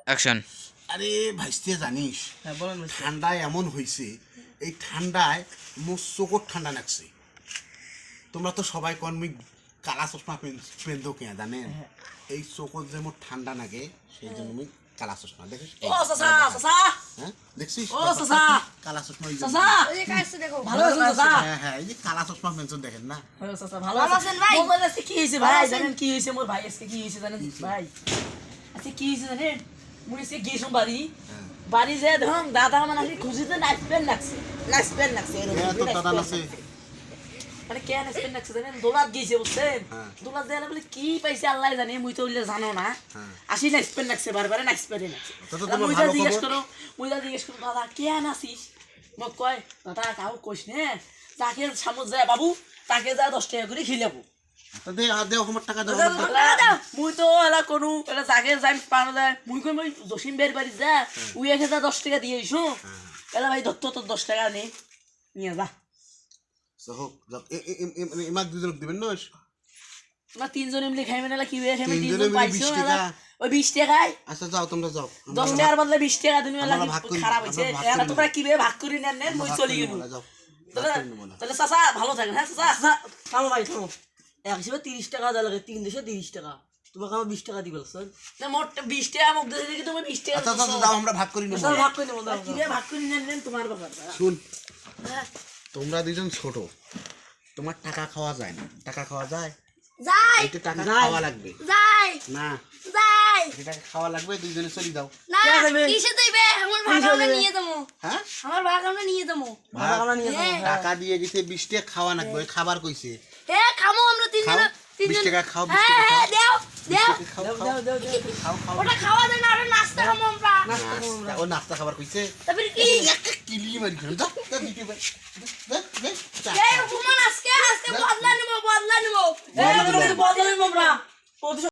Action. আরে ভাইস্তে জানিস হ্যাঁ বলেন ভাই। ঠান্ডায় এমন হয়েছে, এই ঠান্ডায় মোর চোখর ঠান্ডা লাগছে। তোমরা তো সবাই কর্মিক কালা চশমা পেনতো কে জানেন? এই চোখর যে মোর ঠান্ডা লাগে সেই জন্য আমি কালা চশমা দেখিস। ও চাচা চাচা হ্যাঁ দেখছিস? ও চাচা কালা চশমা এই চাচা ওই যে কাছে দেখো ভালো আছেন চাচা? হ্যাঁ হ্যাঁ এই যে কালা চশমা পেনশন দেখেন না। ও চাচা ভালো ভালো আছেন আছেন ভাই? মোবাইল আজকে কি হয়েছে ভাই ভালো আছেন? জানেন কি হয়েছে মোর ভাই আজকে কি হয়েছে জানেন ভাই আজকে কি হয়েছে জানেন মুই আজকে গেছিলাম বাড়ি বাড়ি যে ধরুন দাদা মানে আজকে খুশিতে নাচবেন লাগছে এরকম হ্যাঁ, তোর দাদা নাচবেন নাচে। লাগছে। মানে কে নাচবেন লাগছে জানেন দোলাত গেছে বুঝছেন হ্যাঁ। দোলাত দেয়ালে বলে কি পাইছে আল্লাহ জানে মুই তো ওইলে জানো না হ্যাঁ। আসি নাচবেন লাগছে বারবার নাচবেন লাগছে তো তোমার মুই ভালো জিজ্ঞেস খবর? করো দাদা কে নাচিস মোক কয় দাদা কাউ কইস নে তাকে সামত যায় বাবু তাকে যা 10 টাকা করে খিলাবো তো দে আর দে আমার টাকা দাও। মুই তো এলা কোনো এলা জাগে যাই পানো যায় মুই কই মই জসিম বের বাড়ি যা উই 1010 টাকা দিয়ে আইছো এলা ভাই দত্ত তো 10 টাকা নে নিয়ে যা হোক এমাক দুজন দিবেন না? না তিনজন এমনি খাইবেন এলা কি হয়ে খাইবেন তিনজনে তিনজন মিলে পাইছো 20 এলা টাকা। ওই 20 টাকায় আচ্ছা যাও তোমরা যাও। 10 টাকার বদলে 20 টাকা দিন এলা আমরা ভাগ কি করি, খারাপ হইছে আমরা ভাগ এলা করি। তোমরা কি ভাবে ভাগ করে নেন নেন মই চলি গেল যাও। তাহলে চাচা ভালো থাকেন হ্যাঁ চাচা থামো ভাই থামো এক হিসেবে 30 টাকা দেওয়া লাগে 3 দেশে 30 টাকা তোমাকে আমার 20 টাকা দিবে স্যার না মোট 20 টাকা মুখ দিয়ে দেখি তুমি 20 টাকা আচ্ছা আচ্ছা যাও আমরা ভাগ করি নেব। স্যার ভাগ করে নেব দাও কিভাবে ভাগ করে নেন তোমার ব্যাপার শুন, তোমরা দুজন ছোট, তোমার টাকা খাওয়া যায় না। টাকা খাওয়া যায়? যাই একটু টাকা যায়। খাওয়া লাগবে যাই না? যাই একটু টাকা খাওয়া লাগবে, দুইজনে চলে যাও। না কে যাবে? কিসে দিবে আমার ভাগ কিসে আমরা দিবে? নিয়ে যাবো হ্যাঁ আমার ভাগ আমরা নিয়ে যাবো ভাগ আমরা নিয়ে যাবো। টাকা দিয়ে গেছে 20 টাকা খাওয়া লাগবে, ওই খাবার কইছে। হে খামো আমরা খাও, তিনজন 20 টাকা খাও, 20 হ্যাঁ টাকা হ্যাঁ খাও। দেও খাও, দাও খাও, দাও দাও খাও, খাও। ওটা খাওয়া যায় না ওটা নাস্তা খামো আমরা নাস্তা, ও নাস্তা খাবার কইছে। তারপরে কি একটা কিলি মারি খান দাও, দাও দিতে পারি। দে, দে, চা। এই হুমান আজকে বদলা নিবো এই বদলা নিবো আমরা